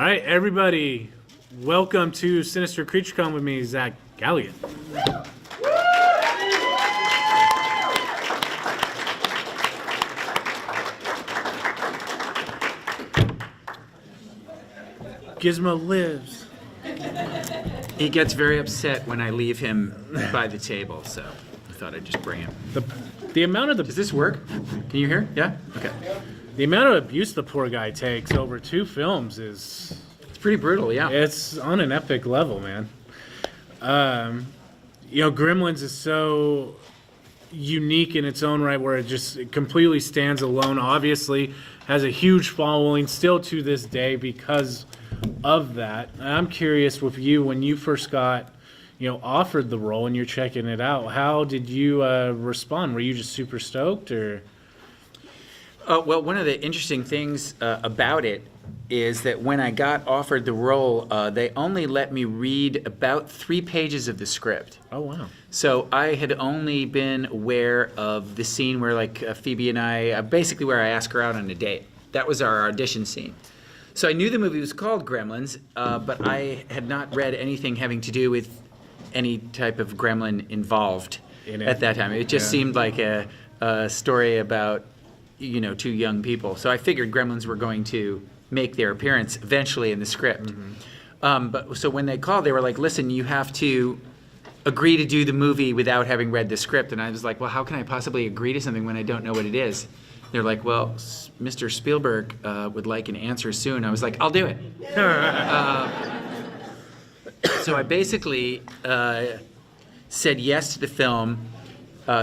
right, everybody, welcome to Sinister Creature Con with me, Zach Galligan. Gizmo lives. He gets very upset when I leave him by the table, so I thought I'd just bring him. The amount of Does this work? Can you hear? Yeah? Okay. The amount of abuse the poor guy takes over 2 films is... It's pretty brutal, yeah. It's on an epic level, man. Gremlins is so unique in its own right where it completely stands alone. Obviously has a huge following still to this day because of that. I'm curious with you, when you first got offered the role and you're checking it out, how did you respond? Were you just super stoked, or? Well, one of the interesting things about it is that when I got offered the role, they only let me read about 3 pages of the script. Oh, wow. So I had only been aware of the scene where, Phoebe and I, basically where I ask her out on a date. That was our audition scene. So I knew the movie was called Gremlins, but I had not read anything having to do with any type of gremlin involved at that time. It just seemed like a story about 2 young people. So I figured gremlins were going to make their appearance eventually in the script. Mm-hmm. So when they called, they were like, listen, you have to agree to do the movie without having read the script. And I was like, well, how can I possibly agree to something when I don't know what it is? They're like, well, Mr. Spielberg would like an answer soon. I was like, I'll do it. So I basically said yes to the film,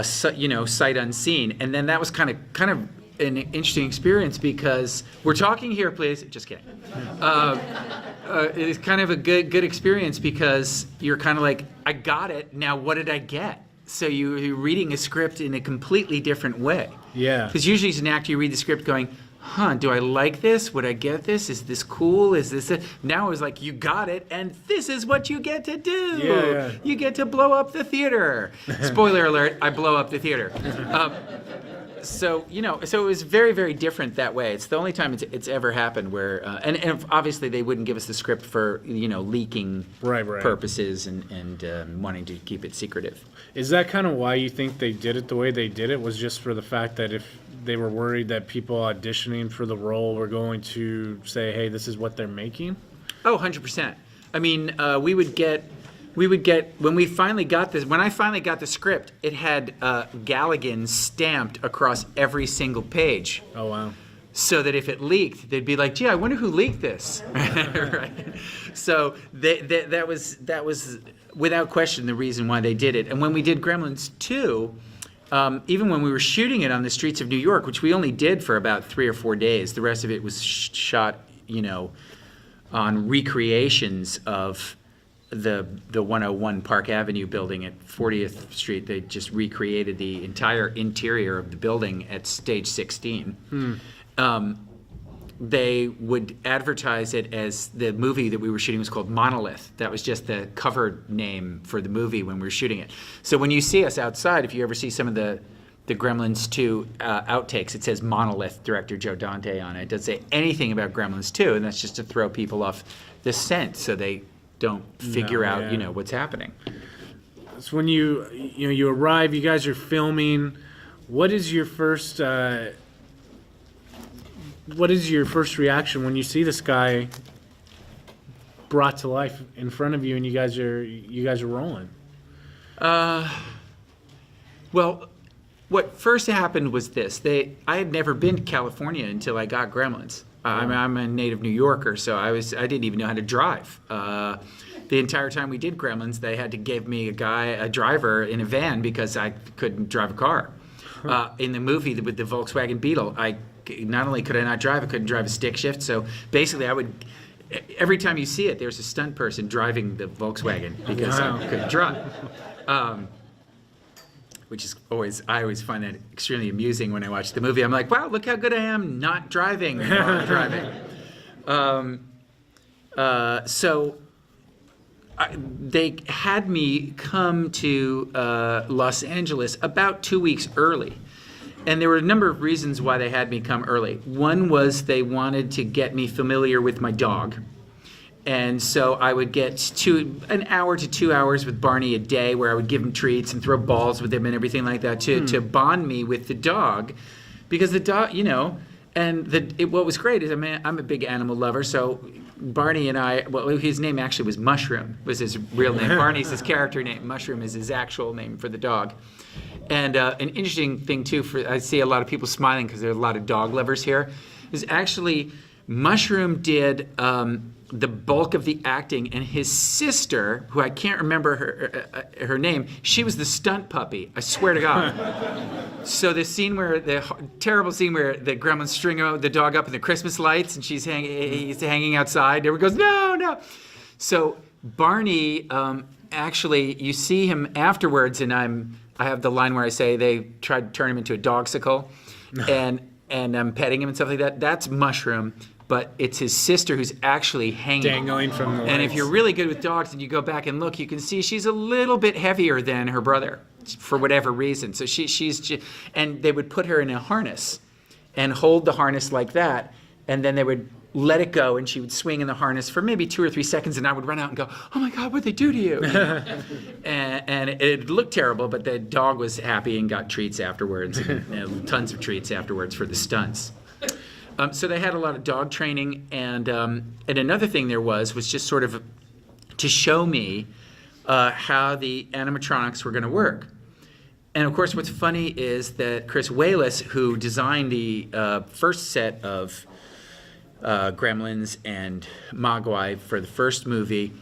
sight unseen. And then that was kind of an interesting experience because we're talking here, please. Just kidding. It is kind of a good experience because you're kind of like, I got it. Now what did I get? So you're reading a script in a completely different way. Yeah. Because usually as an actor, you read the script going, do I like this? Would I get this? Is this cool? Is this it? Now it was like, you got it, and this is what you get to do. Yeah. You get to blow up the theater. Spoiler alert, I blow up the theater. So it was very, very different that way. It's the only time it's ever happened where, and obviously they wouldn't give us the script for, leaking purposes and wanting to keep it secretive. Is that kind of why you think they did it the way they did it? Was just for the fact that if they were worried that people auditioning for the role were going to say, hey, this is what they're making? Oh, 100%. I mean, we would get when I finally got the script, it had Galligan stamped across every single page. Oh, wow. So that if it leaked, they'd be like, gee, I wonder who leaked this. Right? So that was without question the reason why they did it. And when we did Gremlins 2, even when we were shooting it on the streets of New York, which we only did for about 3 or 4 days, the rest of it was shot, on recreations of the 101 Park Avenue building at 40th Street. They just recreated the entire interior of the building at stage 16. They would advertise it as the movie that we were shooting was called Monolith. That was just the cover name for the movie when we were shooting it. So when you see us outside, if you ever see some of the Gremlins 2 outtakes, it says Monolith, director Joe Dante on it. It doesn't say anything about Gremlins 2, and that's just to throw people off the scent so they don't figure out, what's happening. So when you arrive, you guys are filming. What is your first reaction when you see this guy brought to life in front of you and you guys are rolling? Well, what first happened was this. I had never been to California until I got Gremlins. I'm a native New Yorker, so I didn't even know how to drive. The entire time we did Gremlins, they had to give me a driver in a van because I couldn't drive a car. In the movie with the Volkswagen Beetle, not only could I not drive, I couldn't drive a stick shift. So basically, every time you see it, there's a stunt person driving the Volkswagen because I couldn't drive. Which is I always find that extremely amusing when I watch the movie. I'm like, wow, look how good I am not driving while I'm driving. So they had me come to Los Angeles about 2 weeks early. And there were a number of reasons why they had me come early. One was they wanted to get me familiar with my dog. And so I would get an hour to 2 hours with Barney a day, where I would give him treats and throw balls with him and everything like that to bond me with the dog, because the dog, and what was great is I'm a big animal lover, so Barney and I, well, his name actually was Mushroom, was his real name. Barney's his character name. Mushroom is his actual name for the dog. And an interesting thing too, I see a lot of people smiling because there are a lot of dog lovers here, is actually Mushroom did the bulk of the acting, and his sister, who I can't remember her name, she was the stunt puppy. I swear to God. So the terrible scene where the gremlins string the dog up in the Christmas lights, and he's hanging outside. Everyone goes, no. So Barney, actually, you see him afterwards, and I have the line where I say they tried to turn him into a dogsicle, and I'm petting him and stuff like that. That's Mushroom. But it's his sister who's actually dangling from the lights. And if you're really good with dogs and you go back and look, you can see she's a little bit heavier than her brother for whatever reason. So and they would put her in a harness and hold the harness like that, and then they would let it go, and she would swing in the harness for maybe 2 or 3 seconds, and I would run out and go, "Oh my God, what'd they do to you?" and it looked terrible, but the dog was happy and got treats afterwards, and tons of treats afterwards for the stunts. So they had a lot of dog training, and another thing there was just sort of to show me how the animatronics were going to work. And of course, what's funny is that Chris Walas, who designed the first set of Gremlins and Mogwai for the first movie,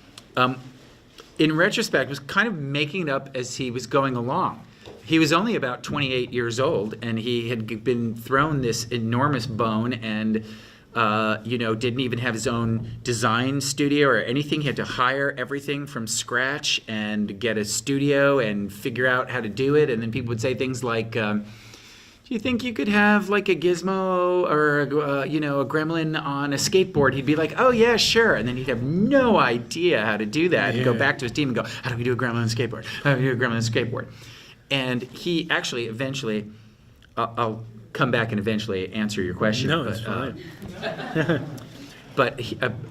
in retrospect, was kind of making it up as he was going along. He was only about 28 years old, and he had been thrown this enormous bone, and didn't even have his own design studio or anything. He had to hire everything from scratch and get a studio and figure out how to do it. And then people would say things like, "Do you think you could have like a gizmo or a gremlin on a skateboard?" He'd be like, "Oh yeah, sure." And then he'd have no idea how to do that. He'd go back to his team and go, "How do we do a gremlin on a skateboard? How do we do a gremlin on a skateboard?" And he actually eventually, I'll come back and eventually answer your question. No, that's fine. But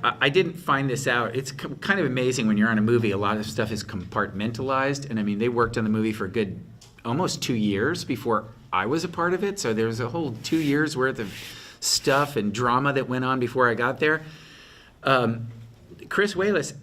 I didn't find this out. It's kind of amazing when you're on a movie. A lot of stuff is compartmentalized. And I mean, they worked on the movie for a good almost 2 years before I was a part of it. So there's a whole 2 years worth of stuff and drama that went on before I got there. Chris Walas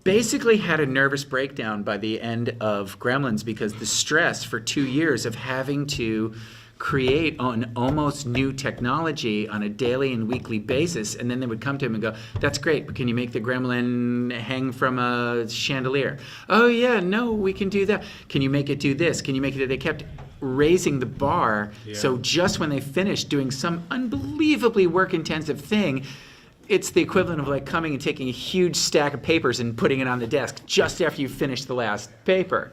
basically had a nervous breakdown by the end of Gremlins, because the stress for 2 years of having to create an almost new technology on a daily and weekly basis, and then they would come to him and go, "That's great, but can you make the gremlin hang from a chandelier?" "Oh yeah, no, we can do that." "Can you make it do this? Can you make it?" They kept raising the bar. Yeah. So just when they finished doing some unbelievably work-intensive thing, it's the equivalent of like coming and taking a huge stack of papers and putting it on the desk just after you finish the last paper.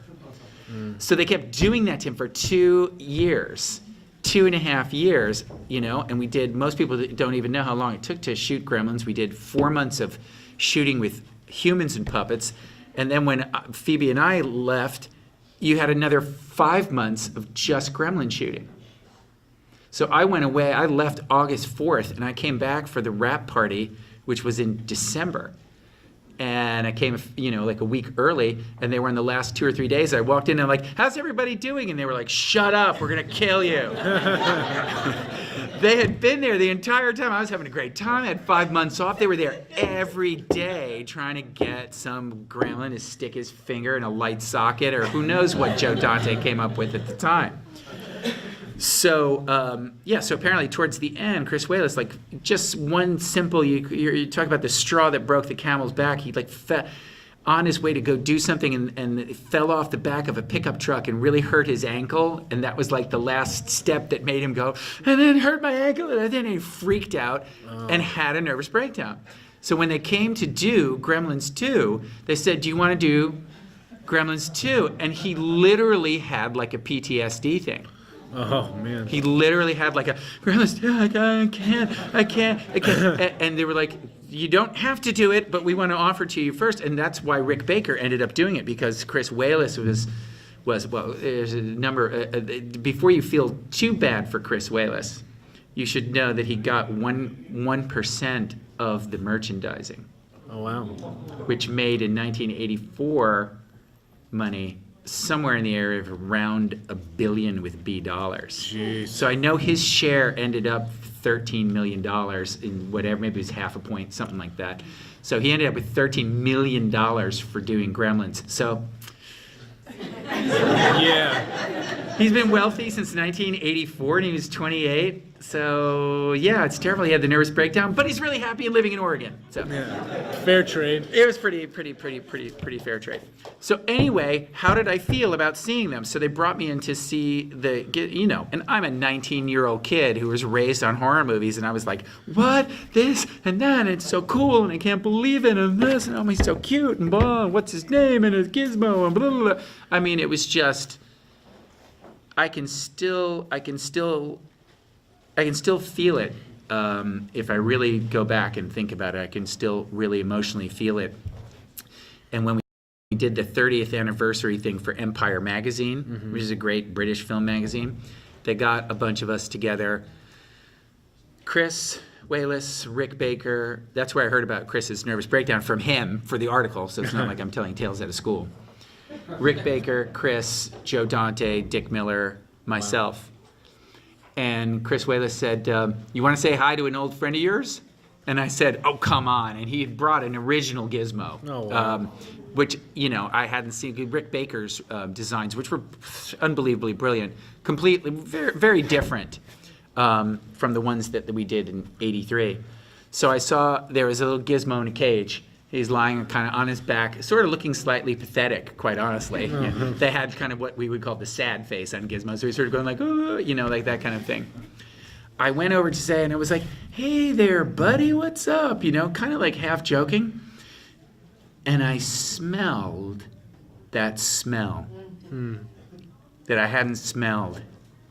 So they kept doing that to him for 2 years, 2.5 years, and we did, most people don't even know how long it took to shoot Gremlins. We did 4 months of shooting with humans and puppets. And then when Phoebe and I left, you had another 5 months of just Gremlin shooting. So I went away, I left August 4th, and I came back for the wrap party, which was in December. And I came, like a week early, and they were in the last 2 or 3 days. I walked in, and I'm like, "How's everybody doing?" And they were like, "Shut up, we're gonna kill you." They had been there the entire time. I was having a great time. I had 5 months off. They were there every day trying to get some gremlin to stick his finger in a light socket, or who knows what Joe Dante came up with at the time. So, so apparently towards the end, Chris Walas, like just one simple, you talk about the straw that broke the camel's back. He like on his way to go do something and it fell off the back of a pickup truck and really hurt his ankle. And that was like the last step that made him go, "And then hurt my ankle." And then he freaked out and had a nervous breakdown. So when they came to do Gremlins 2, they said, "Do you want to do Gremlins 2?" And he literally had like a PTSD thing. Oh man! He literally had like a, I can't. And they were like, "You don't have to do it, but we want to offer it to you first." And that's why Rick Baker ended up doing it, because Chris Walas was well. There's a number. Before you feel too bad for Chris Walas, you should know that he got 1% of the merchandising. Oh, wow. which made in 1984 money somewhere in the area of around $1 billion with B dollars. Jeez. So I know his share ended up $13 million in whatever, maybe it was half a point, something like that. So he ended up with $13 million for doing Gremlins. So Yeah. he's been wealthy since 1984 and he was 28. So yeah, it's terrible. He had the nervous breakdown, but he's really happy and living in Oregon. So Yeah. Fair trade. it was pretty fair trade. So anyway, how did I feel about seeing them? So they brought me in to see and I'm a 19-year-old kid who was raised on horror movies, and I was like, what, this and that, and it's so cool, and I can't believe it, and this, and oh, he's so cute, and blah, and what's his name, and his gizmo, and blah, blah, blah. I mean, it was just, I can still feel it. If I really go back and think about it, I can still really emotionally feel it. And when we did the 30th anniversary thing for Empire Magazine, which is a great British film magazine, they got a bunch of us together. Chris Wayless, Rick Baker. That's where I heard about Chris's nervous breakdown, from him for the article, so it's not like I'm telling tales out of school. Rick Baker, Chris, Joe Dante, Dick Miller, myself. And Chris Wayless said, you want to say hi to an old friend of yours? And I said, oh, come on. And he had brought an original gizmo, Oh, wow. which, I hadn't seen. Rick Baker's designs, which were unbelievably brilliant, completely, very, very different from the ones that we did in '83. So I saw there was a little gizmo in a cage. He's lying kind of on his back, sort of looking slightly pathetic, quite honestly. They had kind of what we would call the sad face on Gizmo, so he's sort of going like, oh, like that kind of thing. I went over to say, and I was like, hey there, buddy, what's up? Kind of like half joking. And I smelled that smell that I hadn't smelled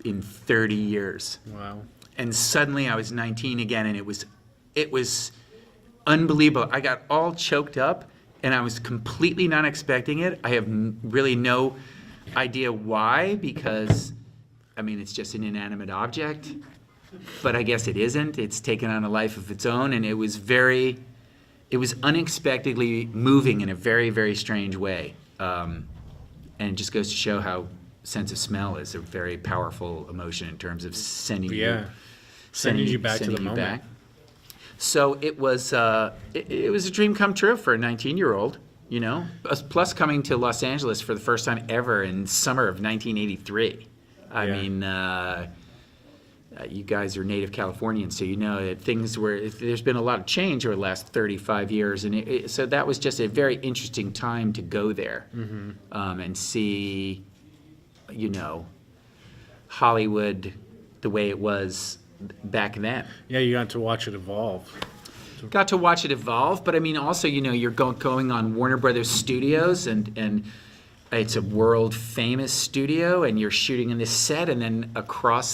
in 30 years. Wow. And suddenly I was 19 again, and it was unbelievable. I got all choked up, and I was completely not expecting it. I have really no idea why, because, it's just an inanimate object. But I guess it isn't. It's taken on a life of its own, and it was unexpectedly moving in a very, very strange way. And it just goes to show how sense of smell is a very powerful emotion in terms of sending you back to the moment. So it was it was a dream come true for a 19-year-old, plus coming to Los Angeles for the first time ever in summer of 1983. You guys are native Californians, so you know that there's been a lot of change over the last 35 years, and so that was just a very interesting time to go there and see, Hollywood the way it was back then. Yeah, you got to watch it evolve. Got to watch it evolve, but also, you're going on Warner Brothers Studios, and it's a world famous studio, and you're shooting in this set, and then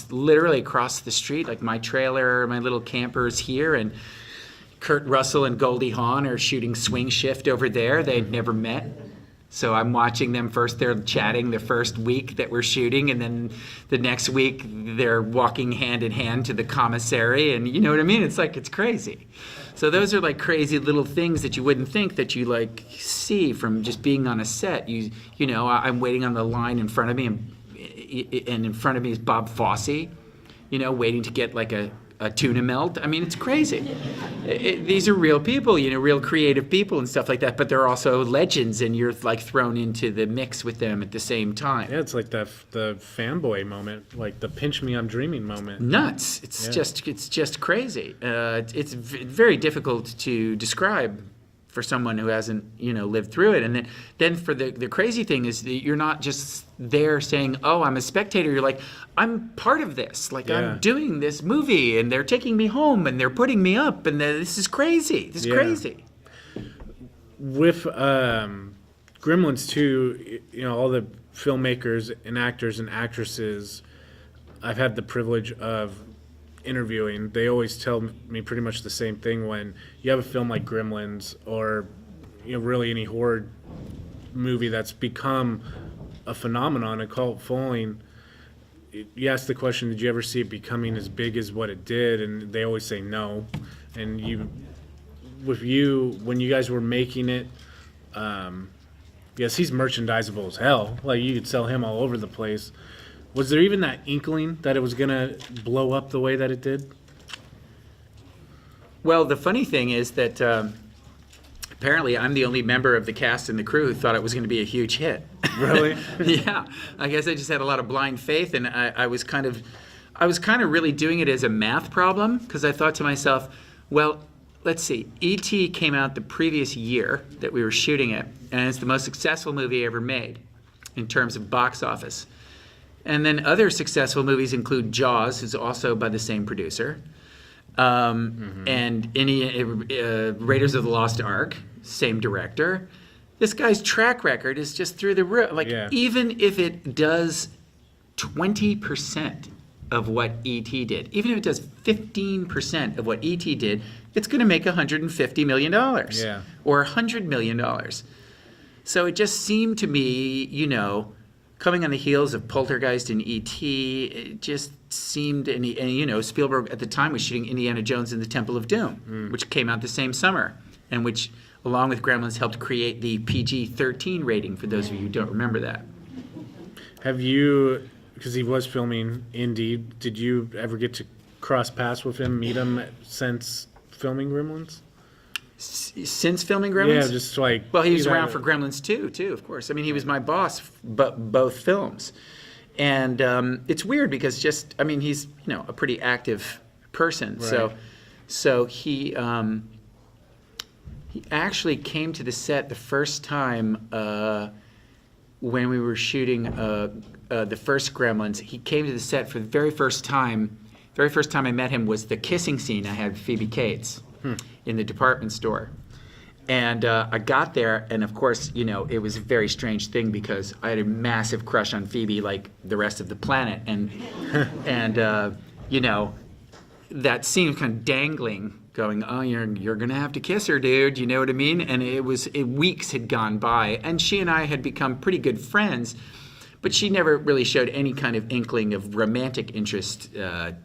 literally across the street, like my trailer, my little camper is here, and Kurt Russell and Goldie Hawn are shooting Swing Shift over there. They'd never met. So I'm watching them first. They're chatting the first week that we're shooting, and then the next week they're walking hand in hand to the commissary, and you know what I mean? It's like, it's crazy. So those are like crazy little things that you wouldn't think that you see from just being on a set. I'm waiting on the line in front of me, and in front of me is Bob Fosse, waiting to get like a tuna melt. It's crazy. These are real people, real creative people and stuff like that, but they're also legends, and you're thrown into the mix with them at the same time. Yeah, it's like the fanboy moment, like the pinch me, I'm dreaming moment. Nuts. It's just crazy. It's very difficult to describe for someone who hasn't, lived through it. And then for the crazy thing is that you're not just there saying, oh, I'm a spectator. You're like, I'm part of this. I'm doing this movie, and they're taking me home, and they're putting me up, and this is crazy. This is crazy. With Gremlins too, all the filmmakers and actors and actresses I've had the privilege of interviewing, they always tell me pretty much the same thing. When you have a film like Gremlins, or really any horror movie that's become a phenomenon, a cult following, you ask the question, did you ever see it becoming as big as what it did? And they always say no. And with you when you guys were making it. Yes, he's merchandisable as hell. Like you could sell him all over the place. Was there even that inkling that it was gonna blow up the way that it did? Well, the funny thing is that apparently I'm the only member of the cast and the crew who thought it was going to be a huge hit. Really? Yeah. I guess I just had a lot of blind faith, and I was kind of really doing it as a math problem, because I thought to myself, well, let's see, E.T. came out the previous year that we were shooting it, and it's the most successful movie ever made in terms of box office. And then other successful movies include Jaws, who's also by the same producer, and Raiders of the Lost Ark, same director. This guy's track record is just through the roof. Like, even if it does 20% of what E.T. did, even if it does 15% of what E.T. did, it's going to make $150 million or $100 million. So it just seemed to me, coming on the heels of Poltergeist and E.T., it just seemed, and Spielberg at the time was shooting Indiana Jones and the Temple of Doom, which came out the same summer, and which, along with Gremlins, helped create the PG-13 rating, for those of you who don't remember that. Have you, because he was filming Indy, did you ever get to cross paths with him, meet him since filming Gremlins? Since filming Gremlins? Yeah, just like... Well, he was around for Gremlins too, of course. I mean, he was my boss, both films. And it's weird because he's, a pretty active person. Right. So he actually came to the set the first time when we were shooting the first Gremlins. He came to the set for the very first time. Very first time I met him was the kissing scene I had with Phoebe Cates in the department store. And I got there, and of course, it was a very strange thing because I had a massive crush on Phoebe, like the rest of the planet, and that scene kind of dangling, going, "Oh, you're gonna have to kiss her, dude." You know what I mean? And weeks had gone by, and she and I had become pretty good friends, but she never really showed any kind of inkling of romantic interest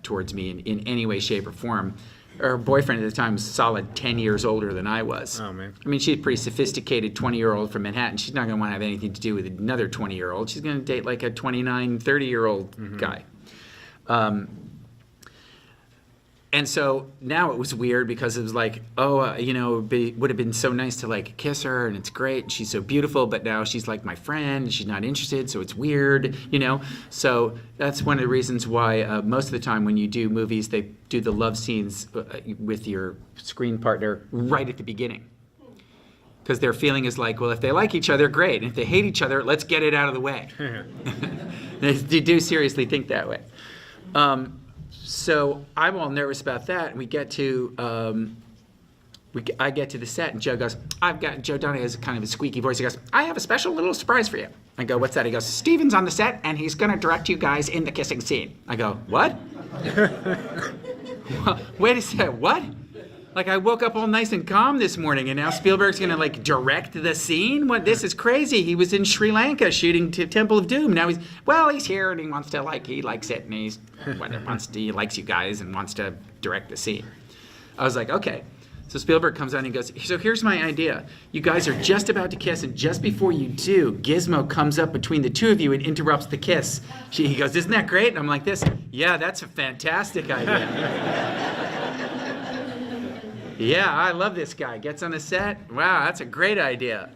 towards me in any way, shape, or form. Her boyfriend at the time was a solid 10 years older than I was. Oh, man. I mean, she's a pretty sophisticated 20-year-old from Manhattan. She's not going to want to have anything to do with another 20-year-old. She's going to date like a 29, 30-year-old guy. And so now it was weird because it was like, it would have been so nice to like kiss her, and it's great, and she's so beautiful, but now she's like my friend, and she's not interested, so it's weird, So that's one of the reasons why most of the time when you do movies, they do the love scenes with your screen partner right at the beginning. Because their feeling is like, well, if they like each other, great. And if they hate each other, let's get it out of the way. They do seriously think that way. So I'm all nervous about that. And we get to, I get to the set, and Joe goes, Joe Donnie has kind of a squeaky voice. He goes, "I have a special little surprise for you." I go, "What's that?" He goes, "Steven's on the set, and he's going to direct you guys in the kissing scene." I go, "What?" Wait a second, what? Like, I woke up all nice and calm this morning, and now Spielberg's going to, like, direct the scene? What? This is crazy. He was in Sri Lanka shooting Temple of Doom. Now he's here, and he wants to, he likes it, and he likes you guys and wants to direct the scene. I was like, okay. So Spielberg comes on and goes, "So here's my idea. You guys are just about to kiss, and just before you do, Gizmo comes up between the two of you and interrupts the kiss." He goes, "Isn't that great?" And I'm like this, "Yeah, that's a fantastic idea." Yeah, I love this guy. Gets on the set. Wow, that's a great idea.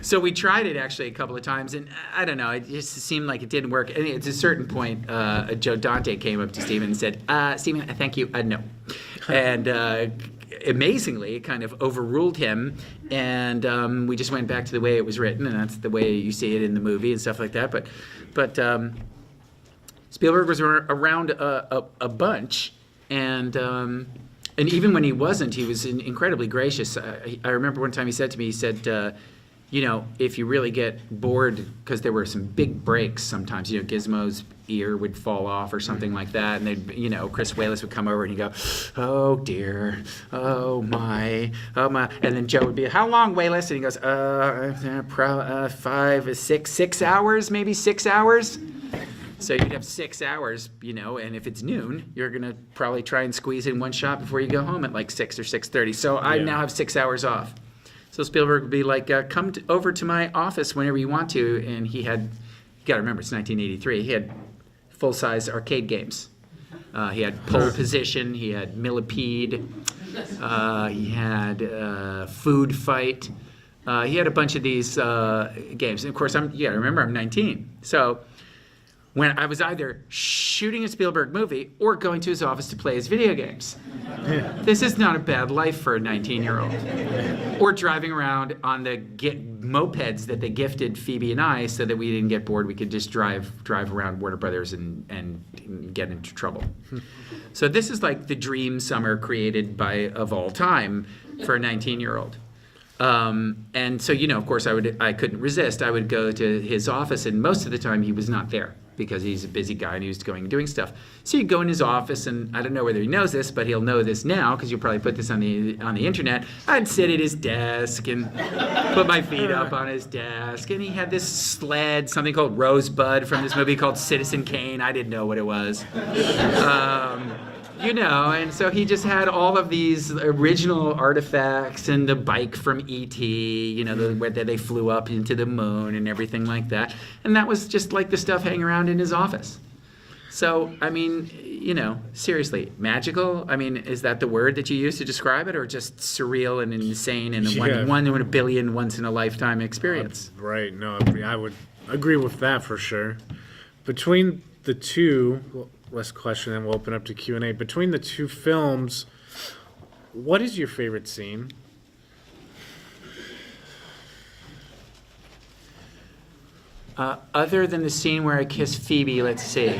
So we tried it actually a couple of times, and I don't know, it just seemed like it didn't work. And at a certain point, Joe Dante came up to Steven and said, "Steven, thank you, no." And amazingly, it kind of overruled him, and we just went back to the way it was written, and that's the way you see it in the movie and stuff like that. But Spielberg was around a bunch, and even when he wasn't, he was incredibly gracious. I remember one time he said to me, he said, if you really get bored, because there were some big breaks sometimes, Gizmo's ear would fall off or something like that, and they'd, Chris Walas would come over and he'd go, "Oh dear, oh my," and then Joe would be, "How long, Walas?" And he goes, 5, 6 hours, maybe 6 hours. So you'd have 6 hours, and if it's noon, you're going to probably try and squeeze in one shot before you go home at like 6 or 6:30. So I now have 6 hours off. So Spielberg would be like, come over to my office whenever you want to. And he had, you got to remember, it's 1983. He had full-size arcade games. He had Pole Position. He had Millipede. He had Food Fight. He had a bunch of these games. And of course, remember, I'm 19. So when I was either shooting a Spielberg movie or going to his office to play his video games. This is not a bad life for a 19-year-old. Or driving around on the mopeds that they gifted Phoebe and I so that we didn't get bored. We could just drive around Warner Brothers and get into trouble. So this is like the dream summer created of all time for a 19-year-old. And so, of course, I couldn't resist. I would go to his office, and most of the time he was not there because he's a busy guy and he was going and doing stuff. So you'd go in his office, and I don't know whether he knows this, but he'll know this now because you'll probably put this on the internet. I'd sit at his desk and put my feet up on his desk, and he had this sled, something called Rosebud from this movie called Citizen Kane. I didn't know what it was. And so he just had all of these original artifacts and the bike from E.T., where they flew up into the moon and everything like that. And that was just like the stuff hanging around in his office. So, seriously, magical? Is that the word that you use to describe it, or just surreal and insane and one in a billion, once in a lifetime experience? Right. No, I would agree with that for sure. Between the two... last question, and we'll open up to Q&A. Between the two films, what is your favorite scene? Other than the scene where I kiss Phoebe, let's see.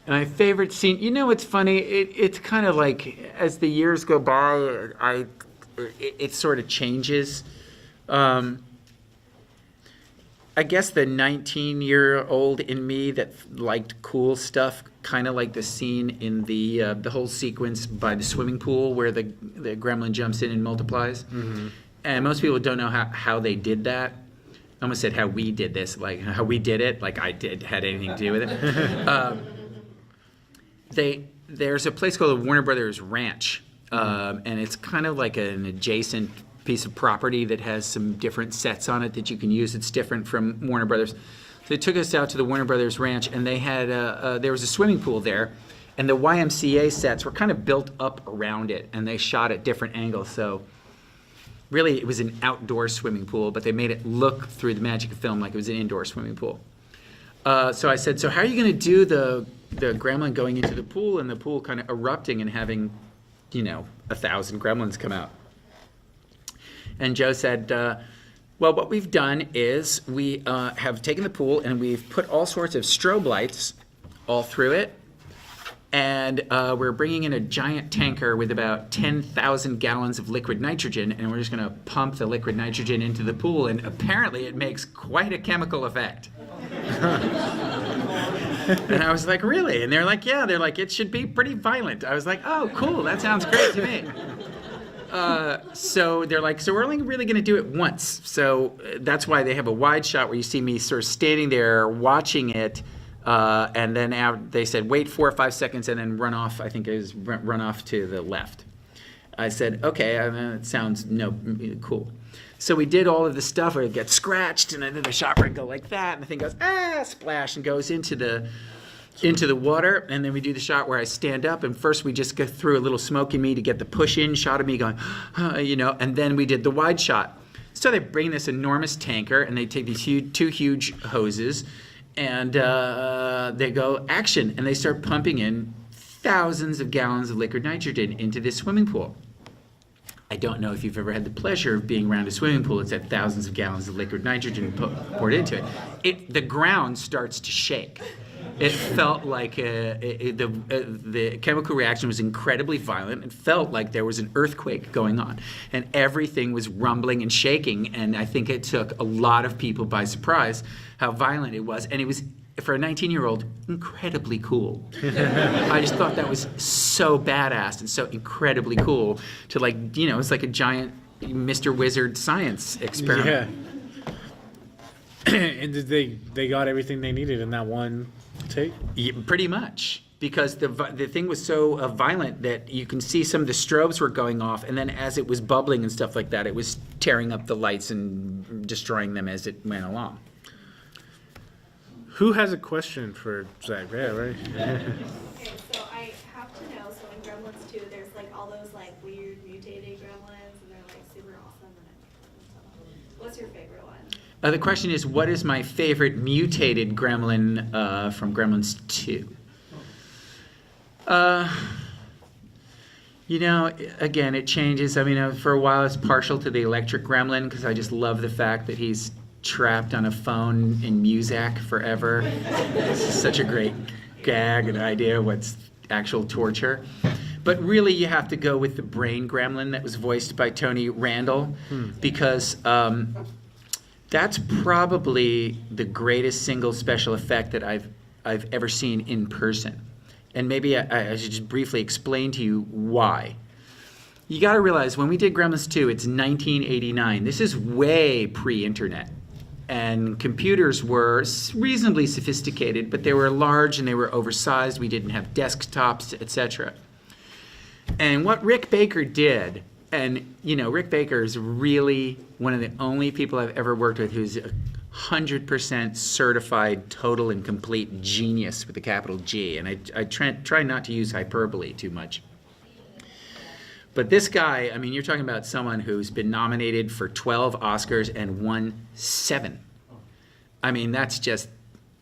My favorite scene, it's funny. It's kind of like as the years go by, it sort of changes. I guess the 19-year-old in me that liked cool stuff, kind of like the scene in the whole sequence by the swimming pool where the gremlin jumps in and multiplies. Mm-hmm. And most people don't know how they did that. I almost said how we did this, like how we did it, like I had anything to do with it. There's a place called the Warner Brothers Ranch, and it's kind of like an adjacent piece of property that has some different sets on it that you can use. It's different from Warner Brothers. So they took us out to the Warner Brothers Ranch, and they had there was a swimming pool there, and the YMCA sets were kind of built up around it, and they shot at different angles. So really, it was an outdoor swimming pool, but they made it look through the magic of film like it was an indoor swimming pool. So I said, so how are you going to do the gremlin going into the pool and the pool kind of erupting and having, 1,000 gremlins come out? And Joe said, well, what we've done is we have taken the pool and we've put all sorts of strobe lights all through it. And we're bringing in a giant tanker with about 10,000 gallons of liquid nitrogen, and we're just going to pump the liquid nitrogen into the pool, and apparently it makes quite a chemical effect. And I was like, really? And they're like, yeah. They're like, it should be pretty violent. I was like, oh, cool. That sounds great to me. So they're like, so we're only really going to do it once. So that's why they have a wide shot where you see me sort of standing there watching it. And then they said, wait 4 or 5 seconds and then run off. I think it was run off to the left. I said, okay, it sounds cool. So we did all of the stuff where it gets scratched, and then the shot would go like that, and the thing goes, splash, and goes into the water. And then we do the shot where I stand up, and first we just go through a little smoke in me to get the push-in shot of me going, and then we did the wide shot. So they bring this enormous tanker, and they take these two huge hoses, and they go action, and they start pumping in thousands of gallons of liquid nitrogen into this swimming pool. I don't know if you've ever had the pleasure of being around a swimming pool that's had thousands of gallons of liquid nitrogen poured into it. The ground starts to shake. It felt like the chemical reaction was incredibly violent. It felt like there was an earthquake going on, and everything was rumbling and shaking, and I think it took a lot of people by surprise how violent it was, and it was, for a 19-year-old, incredibly cool. I just thought that was so badass and so incredibly cool to it's like a giant Mr. Wizard science experiment. And did they got everything they needed in that one take? Yeah, pretty much, because the thing was so violent that you can see some of the strobes were going off, and then as it was bubbling and stuff like that, it was tearing up the lights and destroying them as it went along. Who has a question for Zach? Yeah, right. Okay, so I have to know, so in Gremlins 2, there's like all those like weird mutated gremlins, and they're like super awesome. And what's your favorite one? The question is, what is my favorite mutated gremlin from Gremlins 2? Again, it changes. I mean, for a while I was partial to the electric gremlin because I just love the fact that he's trapped on a phone in Muzak forever. This is such a great gag and idea of what's actual torture. But really, you have to go with the brain gremlin that was voiced by Tony Randall, because that's probably the greatest single special effect that I've ever seen in person. And maybe I should just briefly explain to you why. You got to realize when we did Gremlins 2, it's 1989. This is way pre-internet. And computers were reasonably sophisticated, but they were large and they were oversized. We didn't have desktops, etc. And what Rick Baker did, and Rick Baker is really one of the only people I've ever worked with who's 100% certified total and complete genius with a capital G. And I try not to use hyperbole too much. But this guy, I mean, you're talking about someone who's been nominated for 12 Oscars and won 7. I mean, that's just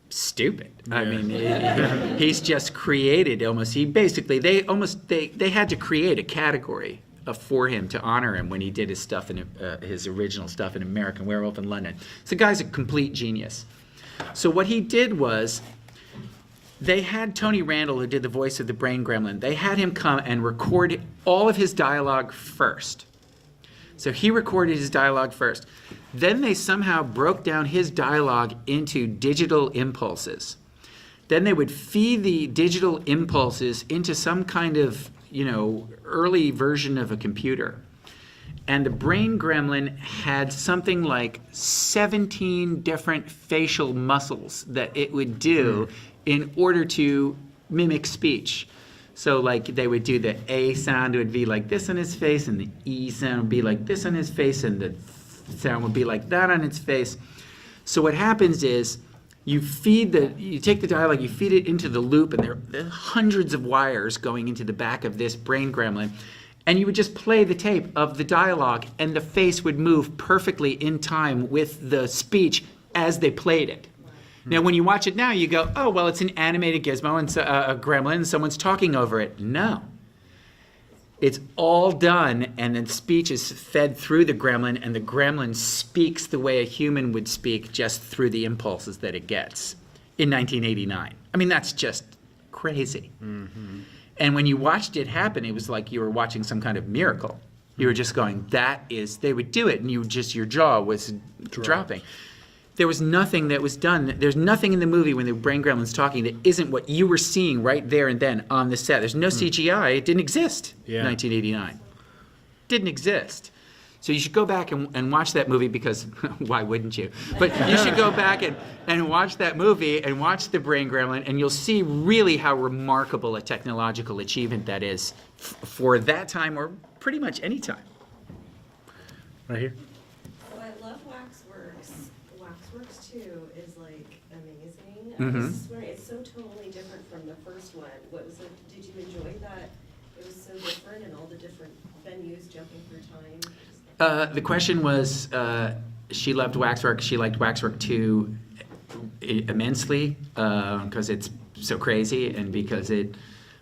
stupid. Yeah. I mean, he's just created almost. They had to create a category for him to honor him when he did his stuff in his original stuff in American Werewolf in London. So the guy's a complete genius. So what he did was, they had Tony Randall, who did the voice of the Brain Gremlin, they had him come and record all of his dialogue first. So he recorded his dialogue first. Then they somehow broke down his dialogue into digital impulses. Then they would feed the digital impulses into some kind of, early version of a computer. And the Brain Gremlin had something like 17 different facial muscles that it would do in order to mimic speech. So like they would do the A sound, it would be like this on his face, and the E sound would be like this on his face, and the sound would be like that on its face. So what happens is you take the dialogue, you feed it into the loop, and there are hundreds of wires going into the back of this Brain Gremlin, and you would just play the tape of the dialogue, and the face would move perfectly in time with the speech as they played it. Now, when you watch it now, you go, oh, well, it's an animated gizmo and a gremlin, and someone's talking over it. No. It's all done, and then speech is fed through the gremlin, and the gremlin speaks the way a human would speak just through the impulses that it gets in 1989. I mean, that's just crazy. Mm-hmm. And when you watched it happen, it was like you were watching some kind of miracle. You were just going, they would do it, and your jaw was dropping. There was nothing that was done. There's nothing in the movie when the Brain Gremlin's talking that isn't what you were seeing right there and then on the set. There's no CGI. It didn't exist in 1989. Didn't exist. So you should go back and watch that movie because, why wouldn't you? But you should go back and watch that movie and watch the Brain Gremlin, and you'll see really how remarkable a technological achievement that is for that time or pretty much any time. Right here. So I love Waxworks. Waxworks 2 is like amazing. Mm-hmm. I was just wondering, it's so totally different from the first one. Did you enjoy that? It was so different and all the different venues jumping through time. The question was, she loved Waxwork. She liked Waxwork 2 immensely because it's so crazy and because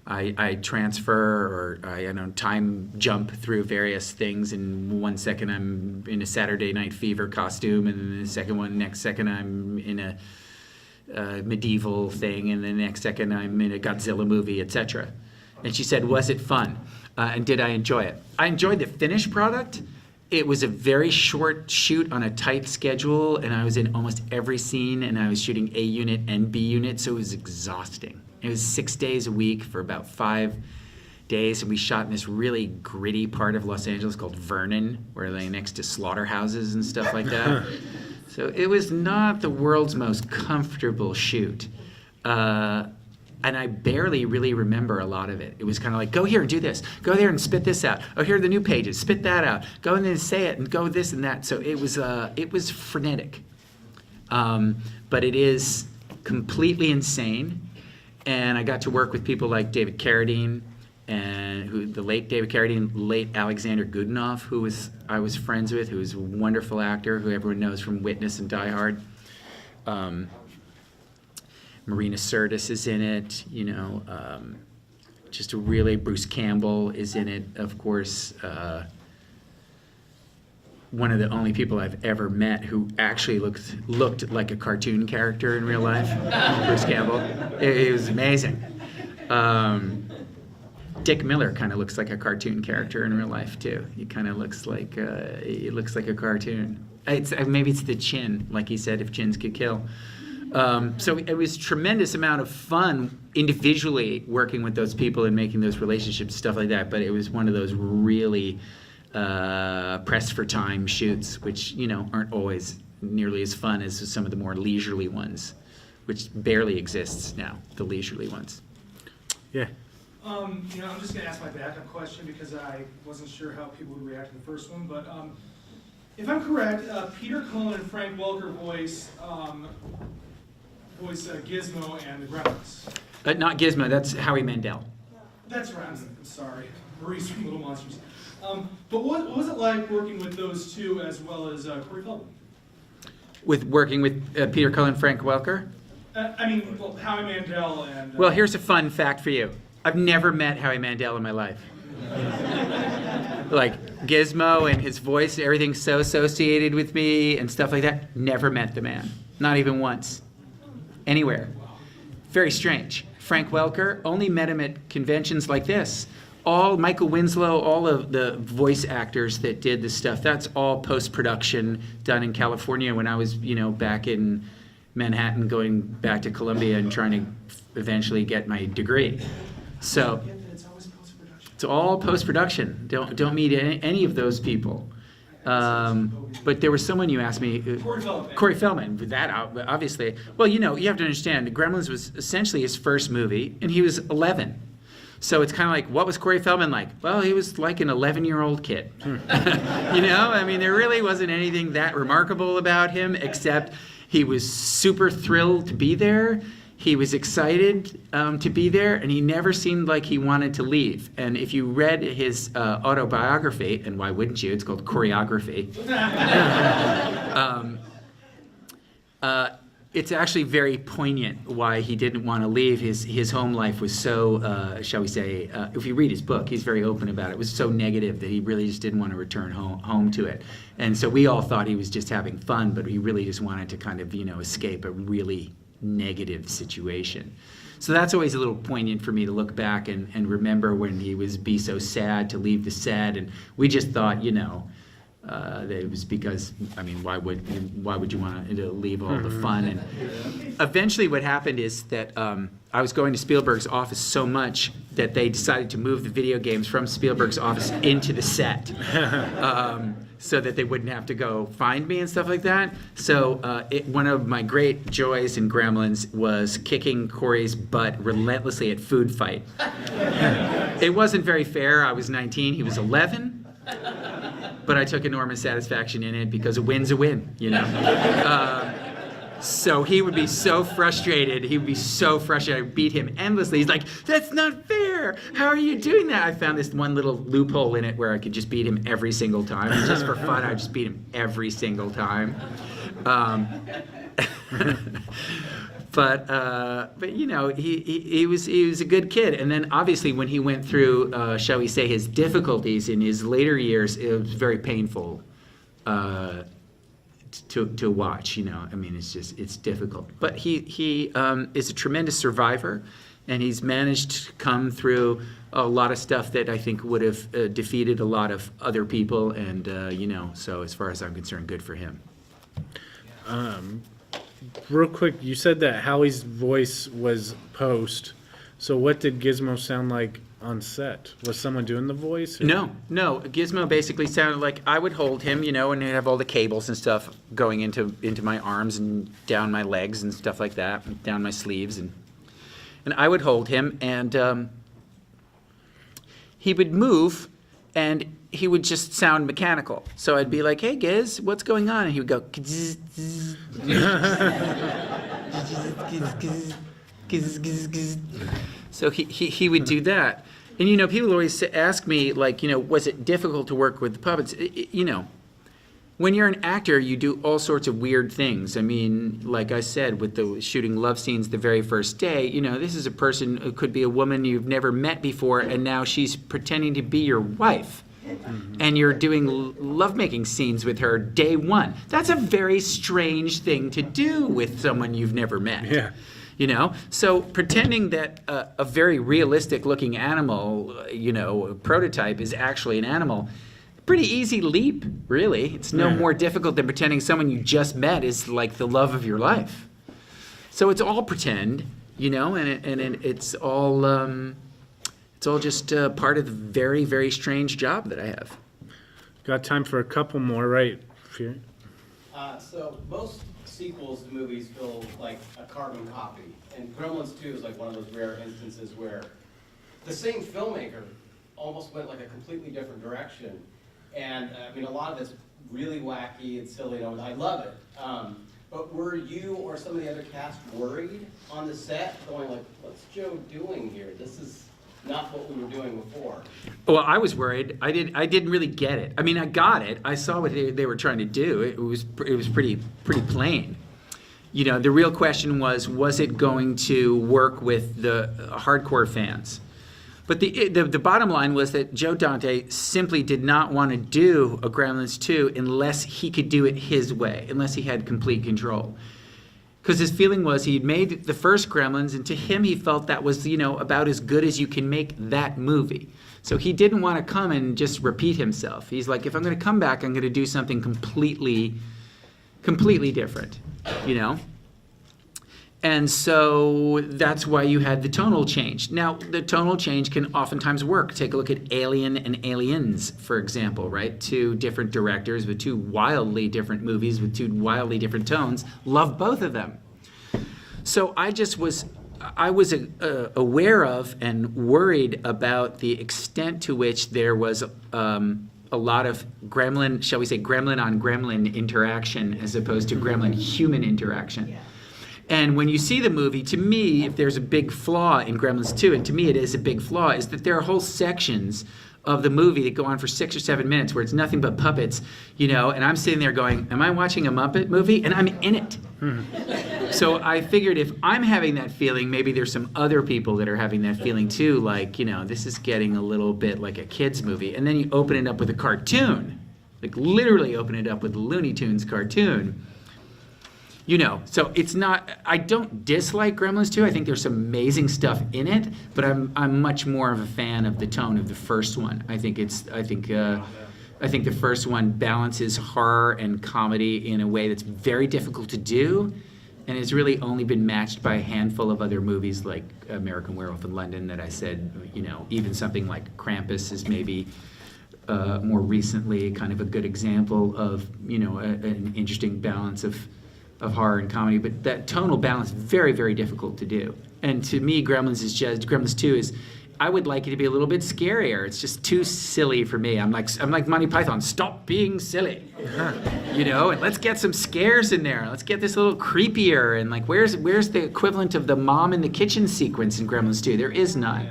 I transfer or I time jump through various things. In 1 second I'm in a Saturday Night Fever costume, and then the next second I'm in a medieval thing, and the next second I'm in a Godzilla movie, etc. And she said, was it fun? And did I enjoy it? I enjoyed the finished product. It was a very short shoot on a tight schedule, and I was in almost every scene, and I was shooting A unit and B unit, so it was exhausting. It was 6 days a week for about 5 days, and we shot in this really gritty part of Los Angeles called Vernon, where they're next to slaughterhouses and stuff like that. So it was not the world's most comfortable shoot. And I barely really remember a lot of it. It was kind of like, go here and do this. Go there and spit this out. Oh, here are the new pages. Spit that out. Go in there and say it and go this and that. So it was frenetic. But it is completely insane. And I got to work with people like David Carradine, and the late David Carradine, late Alexander Goodenough, I was friends with, who was a wonderful actor, who everyone knows from Witness and Die Hard. Marina Sirtis is in it, just a really, Bruce Campbell is in it, of course. One of the only people I've ever met who actually looked like a cartoon character in real life, Bruce Campbell. It was amazing. Dick Miller kind of looks like a cartoon character in real life too. He kind of looks like a cartoon. Maybe it's the chin, like he said, if chins could kill. So it was a tremendous amount of fun individually working with those people and making those relationships, stuff like that. But it was one of those really pressed for time shoots, which aren't always nearly as fun as some of the more leisurely ones, which barely exists now. The leisurely ones. Yeah. I'm just going to ask my backup question because I wasn't sure how people would react to the first one. But if I'm correct, Peter Cullen and Frank Welker voice Gizmo and the Gremlins. Not Gizmo, that's Howie Mandel. That's right. I'm sorry. Maurice from Little Monsters. But what was it like working with those two as well as Corey Feldman? With working with Peter Cullen and Frank Welker? Howie Mandel and... Well, here's a fun fact for you. I've never met Howie Mandel in my life. Like Gizmo and his voice, everything's so associated with me and stuff like that. Never met the man. Not even once. Anywhere. Very strange. Frank Welker, only met him at conventions like this. All Michael Winslow, all of the voice actors that did the stuff, that's all post-production done in California when I was, back in Manhattan, going back to Columbia and trying to eventually get my degree. So it's all post-production. Don't meet any of those people. But there was someone you asked me, Corey Feldman, with that obviously. Well, you have to understand, Gremlins was essentially his first movie, and he was 11. So it's kind of like, what was Corey Feldman like? Well, he was like an 11-year-old kid. There really wasn't anything that remarkable about him, except he was super thrilled to be there. He was excited to be there, and he never seemed like he wanted to leave. And if you read his autobiography, and why wouldn't you? It's called Choreography. It's actually very poignant why he didn't want to leave. His home life was so, shall we say, if you read his book, he's very open about it. It was so negative that he really just didn't want to return home to it. And so we all thought he was just having fun, but he really just wanted to kind of, escape a really negative situation. So that's always a little poignant for me to look back and remember when he was be so sad to leave the set, and we just thought, that it was because, why would you want to leave all the fun? And eventually what happened is that I was going to Spielberg's office so much that they decided to move the video games from Spielberg's office into the set. So that they wouldn't have to go find me and stuff like that. So one of my great joys in Gremlins was kicking Corey's butt relentlessly at Food Fight. It wasn't very fair. I was 19, he was 11. But I took enormous satisfaction in it because a win's a win, So he would be so frustrated. I beat him endlessly. He's like, that's not fair. How are you doing that? I found this one little loophole in it where I could just beat him every single time. Just for fun, I just beat him every single time. But he was a good kid. And then obviously when he went through, shall we say, his difficulties in his later years, it was very painful to watch. It's difficult. But he is a tremendous survivor, and he's managed to come through a lot of stuff that I think would have defeated a lot of other people. And so as far as I'm concerned, good for him. Real quick, you said that Howie's voice was post. So what did Gizmo sound like on set? Was someone doing the voice? or- No. Gizmo basically sounded like I would hold him, and he'd have all the cables and stuff going into my arms and down my legs and stuff like that, and down my sleeves, and I would hold him, and he would move, and he would just sound mechanical. So I'd be like, "Hey, Giz, what's going on?" And he would go, "Giz, giz, giz, giz, giz." So he would do that. And, people always ask me, like, was it difficult to work with the puppets? When you're an actor, you do all sorts of weird things. I mean, like I said, with the shooting love scenes the very first day, this is a person who could be a woman you've never met before, and now she's pretending to be your wife. And you're doing lovemaking scenes with her day one. That's a very strange thing to do with someone you've never met. Yeah. So pretending that a very realistic looking animal, prototype is actually an animal, pretty easy leap, really. It's no more difficult than pretending someone you just met is like the love of your life. So it's all pretend, and it's all just part of the very, very strange job that I have. Got time for a couple more, right? Fear? So most sequels to movies feel like a carbon copy, and Gremlins 2 is like one of those rare instances where the same filmmaker almost went like a completely different direction. And a lot of it's really wacky and silly, and I love it. But were you or some of the other cast worried on the set, going like, "What's Joe doing here? This is not what we were doing before"? Well, I was worried. I didn't really get it. I mean, I got it. I saw what they were trying to do. It was pretty plain. The real question was it going to work with the hardcore fans? But the bottom line was that Joe Dante simply did not want to do a Gremlins 2 unless he could do it his way, unless he had complete control. Because his feeling was he'd made the first Gremlins, and to him he felt that was, about as good as you can make that movie. So he didn't want to come and just repeat himself. He's like, if I'm going to come back, I'm going to do something completely different, And so that's why you had the tonal change. Now, the tonal change can oftentimes work. Take a look at Alien and Aliens, for example, right? Two different directors with two wildly different movies with two wildly different tones. Love both of them. So I was aware of and worried about the extent to which there was a lot of gremlin, shall we say, gremlin on gremlin interaction as opposed to gremlin human interaction. Yeah. And when you see the movie, to me, if there's a big flaw in Gremlins 2, and to me it is a big flaw, is that there are whole sections of the movie that go on for 6 or 7 minutes where it's nothing but puppets, and I'm sitting there going, am I watching a Muppet movie? And I'm in it. So I figured if I'm having that feeling, maybe there's some other people that are having that feeling too, like, this is getting a little bit like a kid's movie. And then you open it up with a cartoon, like literally open it up with a Looney Tunes cartoon. So it's not, I don't dislike Gremlins 2. I think there's some amazing stuff in it, but I'm much more of a fan of the tone of the first one. I think the first one balances horror and comedy in a way that's very difficult to do, and it's really only been matched by a handful of other movies like American Werewolf in London that I said, even something like Krampus is maybe more recently kind of a good example of, an interesting balance of horror and comedy, but that tonal balance is very, very difficult to do. And to me, Gremlins 2 is, I would like it to be a little bit scarier. It's just too silly for me. I'm like Monty Python, stop being silly. And let's get some scares in there. Let's get this a little creepier. And like, where's the equivalent of the mom in the kitchen sequence in Gremlins 2? There is none.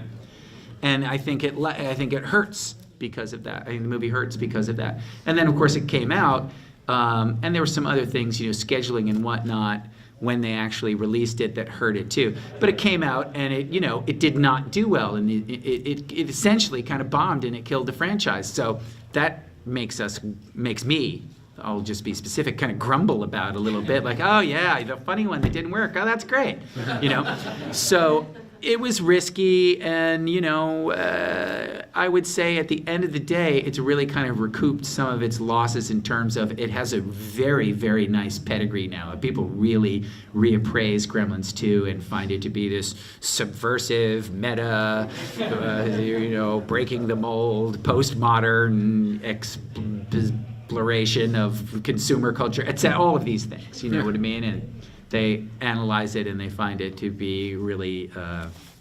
And I think it hurts because of that. I think the movie hurts because of that. And then of course it came out, and there were some other things, scheduling and whatnot, when they actually released it that hurt it too. But it came out and it did not do well, and it essentially kind of bombed and it killed the franchise. So that makes me, I'll just be specific, kind of grumble about it a little bit, like, oh yeah, the funny one that didn't work, oh that's great, So It was risky, and I would say at the end of the day, it's really kind of recouped some of its losses in terms of it has a very, very nice pedigree now. People really reappraise Gremlins 2 and find it to be this subversive, meta, breaking the mold, postmodern exploration of consumer culture. It's all of these things, you know what I mean? And they analyze it and they find it to be really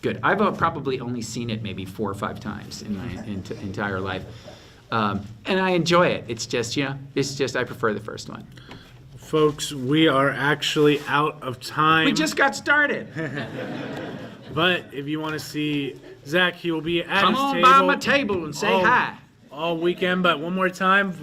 good. I've probably only seen it maybe 4 or 5 times in my entire life. And I enjoy it. It's just, I prefer the first one. Folks, we are actually out of time. We just got started. But if you want to see Zach, he will be at Come his on table. by my table and say hi. All weekend, but one more time.